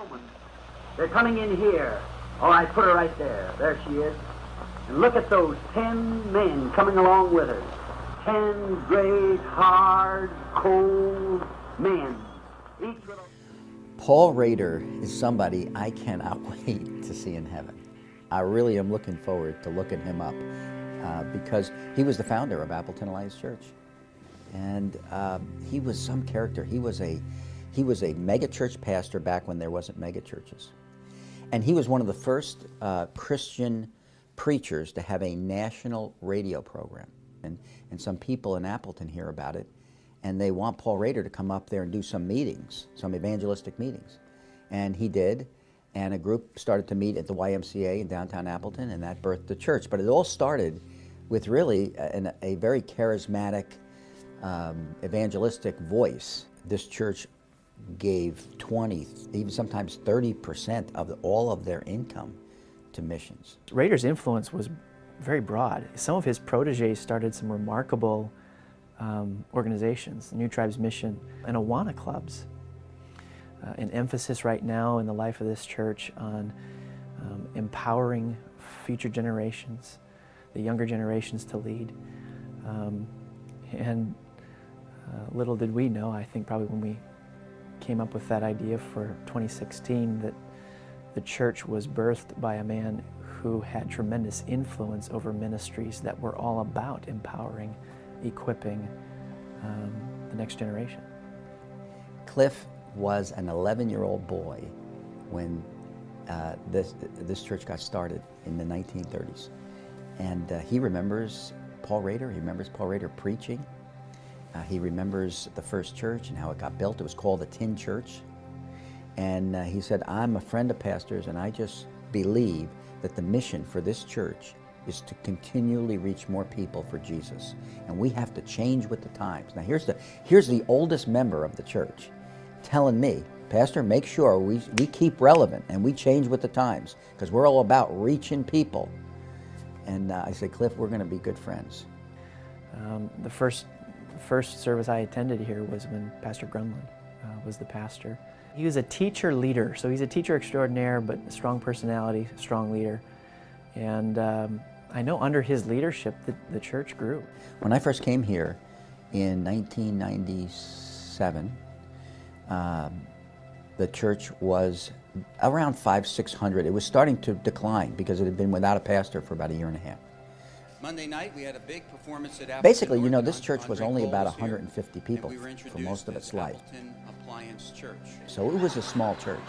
woman. They're coming in here. All right, put her right there. There she is. And look at those 10 men coming along with her. 10 great, hard, cold men. Each with a... Paul Rader is somebody I cannot wait to see in heaven. I really am looking forward to looking him up because he was the founder of Appleton Alliance Church. And he was some character. He was a megachurch pastor back when there wasn't megachurches. And he was one of the first Christian preachers to have a national radio program. And some people in Appleton hear about it, and they want Paul Rader to come up there and do some meetings, some evangelistic meetings. And he did, and a group started to meet at the YMCA in downtown Appleton, and that birthed the church. But it all started with really a very charismatic, evangelistic voice. This church gave 20, even sometimes 30% of all of their income to missions. Rader's influence was very broad. Some of his proteges started some remarkable organizations, New Tribes Mission and Awana clubs. An emphasis right now in the life of this church on empowering future generations, the younger generations to lead. Little did we know, I think probably when we came up with that idea for 2016, that the church was birthed by a man who had tremendous influence over ministries that were all about empowering, equipping the next generation. Cliff was an 11-year-old boy when this church got started in the 1930s. And he remembers Paul Rader. He remembers Paul Rader preaching. He remembers the first church and how it got built. It was called the Tin Church. And he said, I'm a friend of pastors, and I just believe that the mission for this church is to continually reach more people for Jesus. And we have to change with the times. Now here's the oldest member of the church telling me, Pastor, make sure we keep relevant and we change with the times, because we're all about reaching people. And I said, Cliff, we're going to be good friends. The first service I attended here was when Pastor Grunland was the pastor. He was a teacher leader, so he's a teacher extraordinaire, but a strong personality, strong leader. And I know under his leadership the church grew. When I first came here in 1997, the church was around 500-600. It was starting to decline because it had been without a pastor for about a year and a half. Monday night we had a big performance at Appleton. Basically, you know, this church was only about 150 people for most of its life. So it was a small church.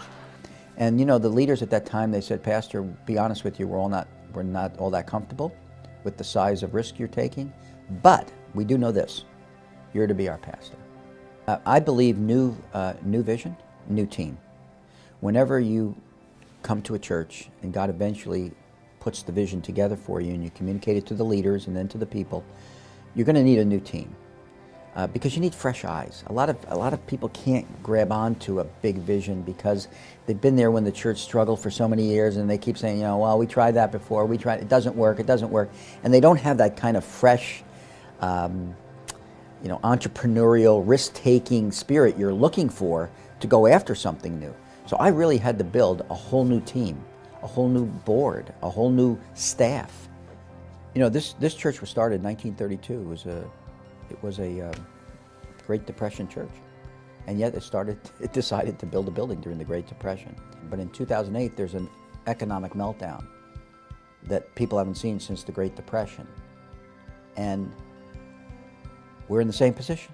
And you know, the leaders at that time, they said, Pastor, be honest with you, we're not all that comfortable with the size of risk you're taking, but we do know this, you're to be our pastor. I believe new vision, new team. Whenever you come to a church and God eventually puts the vision together for you and you communicate it to the leaders and then to the people, you're going to need a new team because you need fresh eyes. A lot of people can't grab onto a big vision because they've been there when the church struggled for so many years, and they keep saying, you know, well, we tried that before, it doesn't work, and they don't have that kind of fresh, entrepreneurial, risk-taking spirit you're looking for to go after something new. So I really had to build a whole new team, a whole new board, a whole new staff. You know, this church was started in 1932. It was a Great Depression church, and yet it decided to build a building during the Great Depression. But in 2008, there's an economic meltdown that people haven't seen since the Great Depression, and we're in the same position.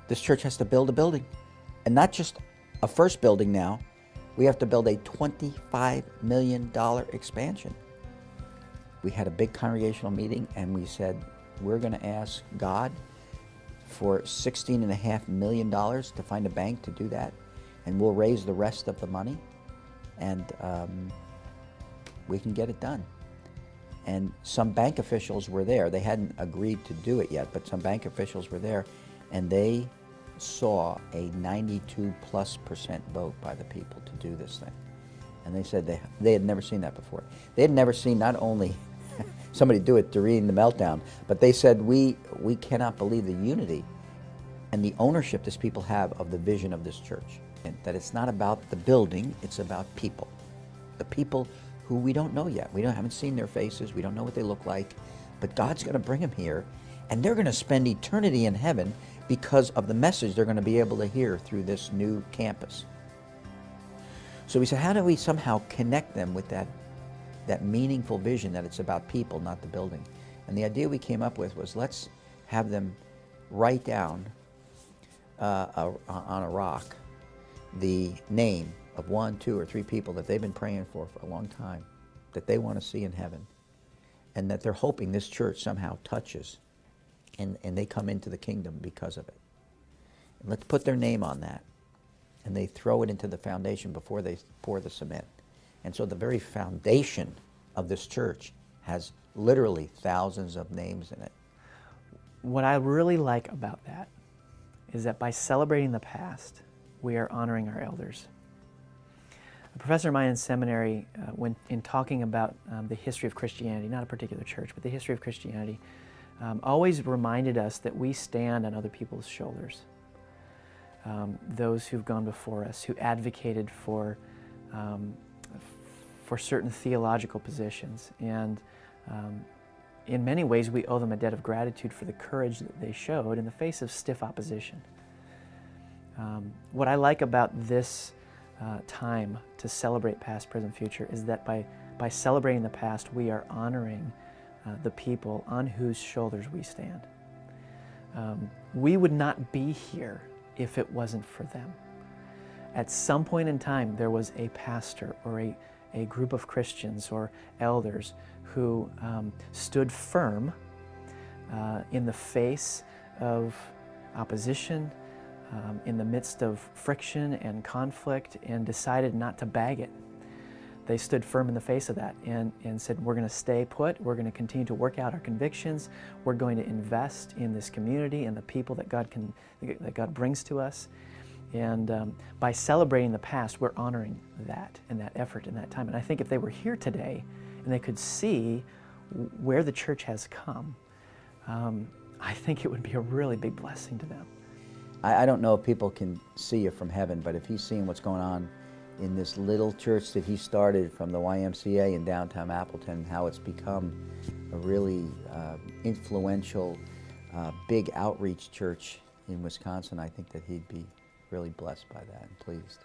This church has to build a building, and not just a first building now. We have to build a $25 million expansion. We had a big congregational meeting, and we said, we're going to ask God for $16.5 million to find a bank to do that, and we'll raise the rest of the money, and we can get it done. And some bank officials were there. They hadn't agreed to do it yet, but some bank officials were there, and they saw a 92+% vote by the people to do this thing. And they said they had never seen that before. They had never seen not only somebody do it during the meltdown, but they said, we cannot believe the unity and the ownership these people have of the vision of this church. And that it's not about the building, it's about people. The people who we don't know yet. Haven't seen their faces, we don't know what they look like, but God's going to bring them here, and they're going to spend eternity in heaven because of the message they're going to be able to hear through this new campus. So we said, how do we somehow connect them with that meaningful vision that it's about people, not the building? And the idea we came up with was, let's have them write down on a rock the name of 1, 2, or 3 people that they've been praying for a long time, that they want to see in heaven, and that they're hoping this church somehow touches and they come into the kingdom because of it. And let's put their name on that. And they throw it into the foundation before they pour the cement. And so the very foundation of this church has literally thousands of names in it. What I really like about that is that by celebrating the past, we are honoring our elders. A professor of mine in seminary, when in talking about the history of Christianity, not a particular church, but the history of Christianity, always reminded us that we stand on other people's shoulders. Those who've gone before us, who advocated for certain theological positions. And in many ways, we owe them a debt of gratitude for the courage that they showed in the face of stiff opposition. What I like about this time to celebrate past, present, future is that by celebrating the past, we are honoring the people on whose shoulders we stand. We would not be here if it wasn't for them. At some point in time, there was a pastor or a group of Christians or elders who stood firm in the face of opposition, in the midst of friction and conflict, and decided not to bag it. They stood firm in the face of that and said, we're going to stay put, we're going to continue to work out our convictions, we're going to invest in this community and the people that God brings to us. And by celebrating the past, we're honoring that and that effort and that time. And I think if they were here today and they could see where the church has come, I think it would be a really big blessing to them. I don't know if people can see you from heaven, but if he's seeing what's going on in this little church that he started from the YMCA in downtown Appleton, how it's become a really influential, big outreach church in Wisconsin, I think that he'd be really blessed by that and pleased.